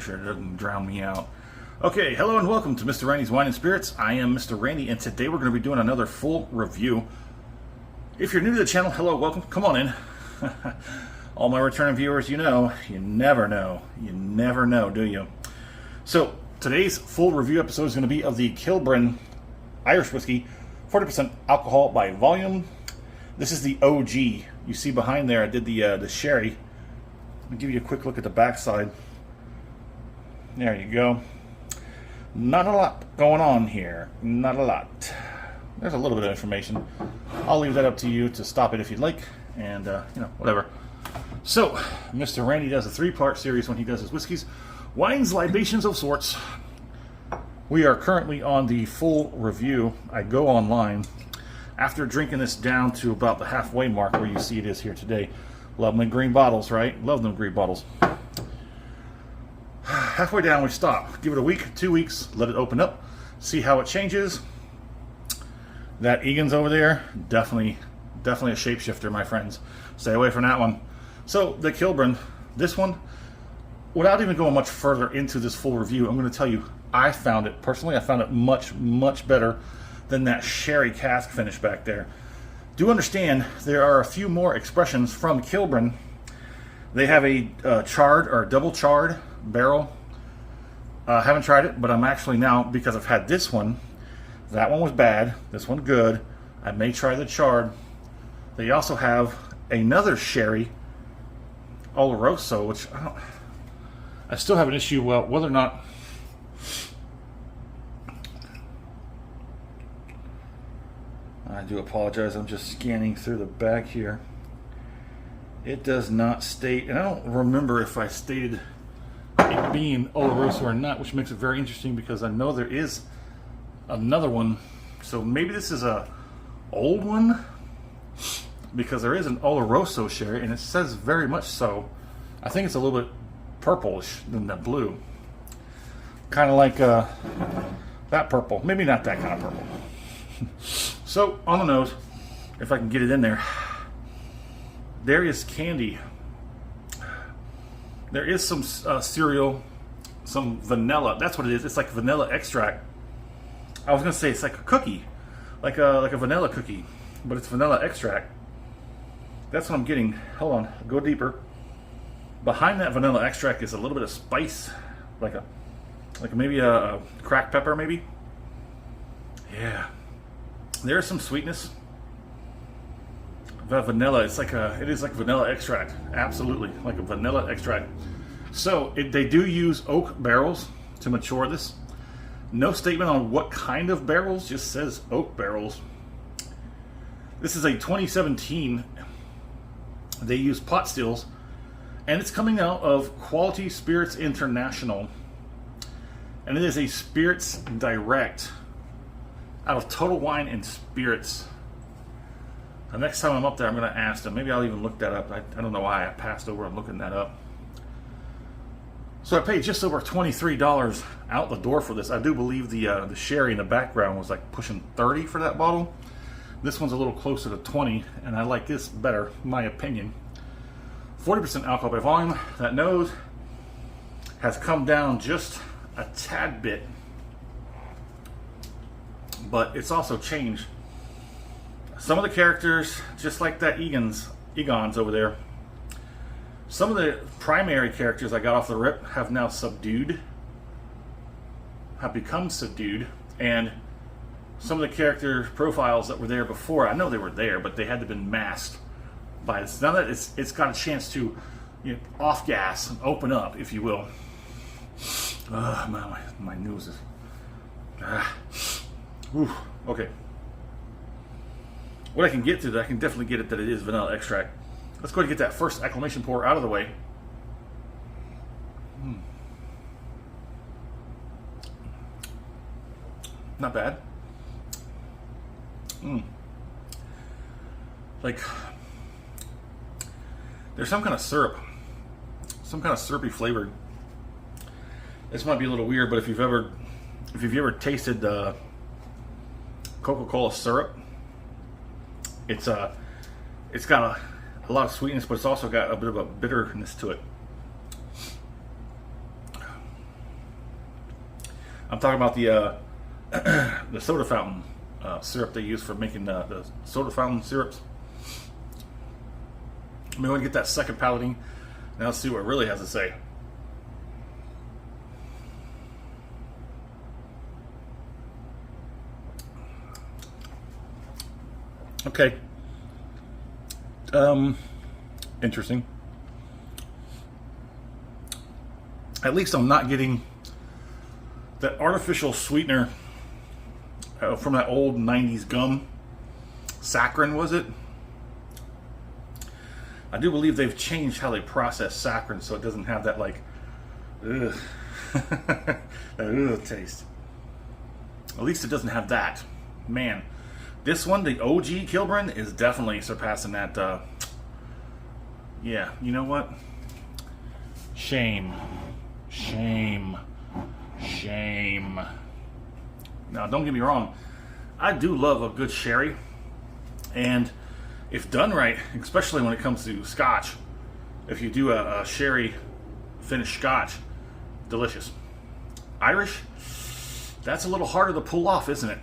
sure it doesn't drown me out. Okay, hello and welcome to Mr. Randy's Wine and Spirits. I am Mr. Randy, and today we're going to be doing another full review. If you're new to the channel, hello, welcome. Come on in. All my returning viewers, you know, you never know. You never know, do you? So, today's full review episode is going to be of the Kilbrin Irish Whiskey, 40% alcohol by volume. This is the OG. You see behind there, I did the sherry. Let me give you a quick look at the backside. There you go. Not a lot going on here. Not a lot. There's a little bit of information. I'll leave that up to you to stop it if you'd like, and you know, whatever. So, Mr. Randy does a three-part series when he does his whiskeys, wines, libations of sorts. We are currently on the full review. I go online after drinking this down to about the halfway mark where you see it is here today. Love them in green bottles, right? Love them green bottles. Halfway down, we stop. Give it a week, 2 weeks, let it open up, see how it changes. That Egan's over there, definitely a shapeshifter, my friends. Stay away from that one. So, the Kilbrin, this one, without even going much further into this full review, I'm going to tell you, I found it much, much better than that sherry cask finish back there. Do understand, there are a few more expressions from Kilbrin. They have a charred or double charred barrel. Haven't tried it, but I'm actually now, because I've had this one, that one was bad, this one good, I may try the charred. They also have another sherry, Oloroso, which I still have an issue whether or not I do apologize, I'm just scanning through the back here. It does not state, and I don't remember if I stated it being Oloroso or not, which makes it very interesting because I know there is another one. So maybe this is a old one, because there is an Oloroso sherry, and it says very much so. I think it's a little bit purplish than the blue. Kind of like that purple. Maybe not that kind of purple. So, on the nose, if I can get it in there, there is candy. There is some cereal, some vanilla. That's what it is. It's like vanilla extract. I was going to say it's like a cookie, like a vanilla cookie, but it's vanilla extract. That's what I'm getting. Hold on, go deeper. Behind that vanilla extract is a little bit of spice, like maybe a cracked pepper, maybe. Yeah. There's some sweetness. The vanilla, it is like vanilla extract. Absolutely, like a vanilla extract. So they do use oak barrels to mature this. No statement on what kind of barrels, just says oak barrels. This is a 2017. They use pot stills, and it's coming out of Quality Spirits International. And it is a Spirits Direct out of Total Wine and Spirits. The next time I'm up there, I'm going to ask them. Maybe I'll even look that up. I don't know why I passed over on looking that up. So I paid just over $23 out the door for this. I do believe the sherry in the background was like pushing 30 for that bottle. This one's a little closer to 20, and I like this better, in my opinion. 40% alcohol by volume. That nose has come down just a tad bit, but it's also changed. Some of the characters, just like that Egon's over there, some of the primary characters I got off the rip have now become subdued, and some of the character profiles that were there before, I know they were there, but they had to have been masked by this. Now that it's got a chance to, you know, off gas and open up, if you will. My nose is... Okay. What I can get to, I can definitely get it that it is vanilla extract. Let's go ahead and get that first acclimation pour out of the way. Not bad. Like, there's some kind of syrup, some kind of syrupy flavor. This might be a little weird, but if you've ever tasted Coca-Cola syrup, it's got a lot of sweetness, but it's also got a bit of a bitterness to it. I'm talking about the the soda fountain syrup they use for making the soda fountain syrups. I'm going to get that second palating. Now let's see what it really has to say. Okay. Interesting. At least I'm not getting that artificial sweetener from that old 90s gum. Saccharin, was it? I do believe they've changed how they process saccharin so it doesn't have that, like, ugh, that ugh taste. At least it doesn't have that. Man, this one, the OG Kilbrin, is definitely surpassing that. Yeah, you know what? Shame. Shame. Shame. Now, don't get me wrong. I do love a good sherry. And if done right, especially when it comes to scotch, if you do a sherry finished scotch, delicious. Irish, that's a little harder to pull off, isn't it?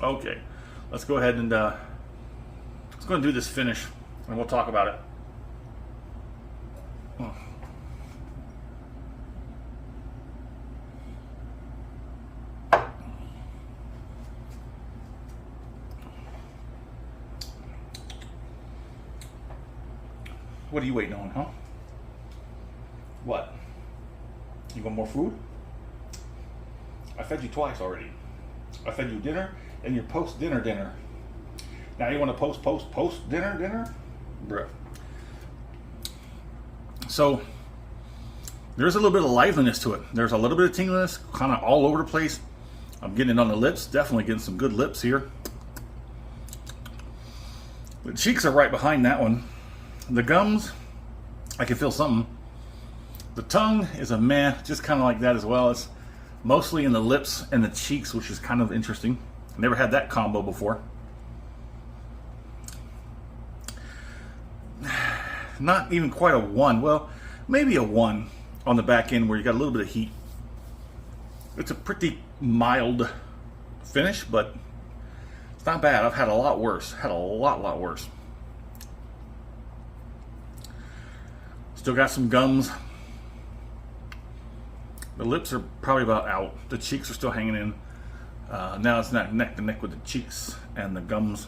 Okay, let's go ahead and let's go and do this finish, and we'll talk about it. What are you waiting on, huh? What? You want more food? I fed you twice already. I fed you dinner and your post-dinner dinner. Now you want to post-dinner dinner? Bruh. So, there's a little bit of liveliness to it. There's a little bit of tingliness, kind of all over the place. I'm getting it on the lips. Definitely getting some good lips here. The cheeks are right behind that one. The gums, I can feel something. The tongue is a meh, just kind of like that as well. It's mostly in the lips and the cheeks, which is kind of interesting. Never had that combo before. Not even quite a 1. Well, maybe a 1 on the back end where you got a little bit of heat. It's a pretty mild finish, but it's not bad. I've had a lot worse. Had a lot worse. Still got some gums. The lips are probably about out. The cheeks are still hanging in. Now it's not neck to neck with the cheeks and the gums.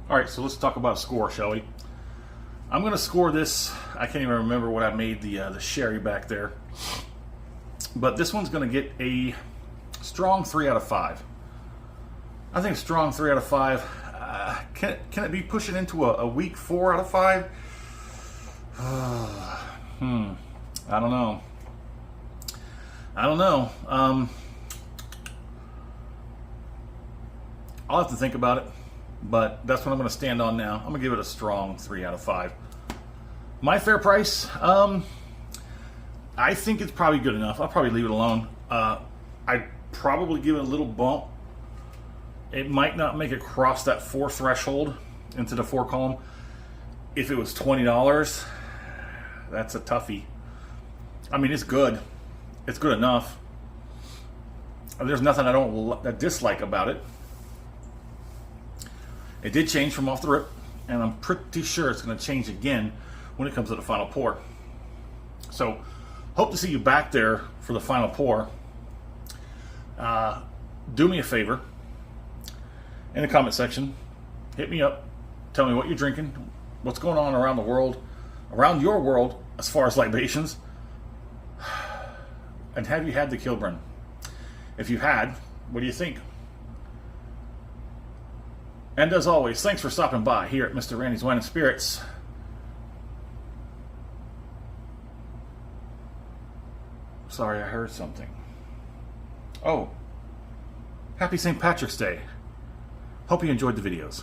Alright, so let's talk about a score, shall we? I'm going to score this. I can't even remember what I made the sherry back there. But this one's going to get a strong 3 out of 5. I think strong 3 out of 5. Can it be pushing into a weak 4 out of 5? I don't know. I'll have to think about it, but that's what I'm going to stand on now. I'm going to give it a strong 3 out of 5. My fair price, I think it's probably good enough. I'll probably leave it alone. I'd probably give it a little bump. It might not make it cross that 4 threshold into the 4 column. If it was $20, that's a toughie. I mean, it's good. It's good enough. There's nothing I dislike about it. It did change from off the rip, and I'm pretty sure it's going to change again when it comes to the final pour. So, hope to see you back there for the final pour. Do me a favor. In the comment section, hit me up. Tell me what you're drinking, what's going on around the world, around your world as far as libations. And have you had the Kilbrin? If you had, what do you think? And as always, thanks for stopping by here at Mr. Randy's Wine and Spirits. Sorry, I heard something. Oh, happy St. Patrick's Day. Hope you enjoyed the videos.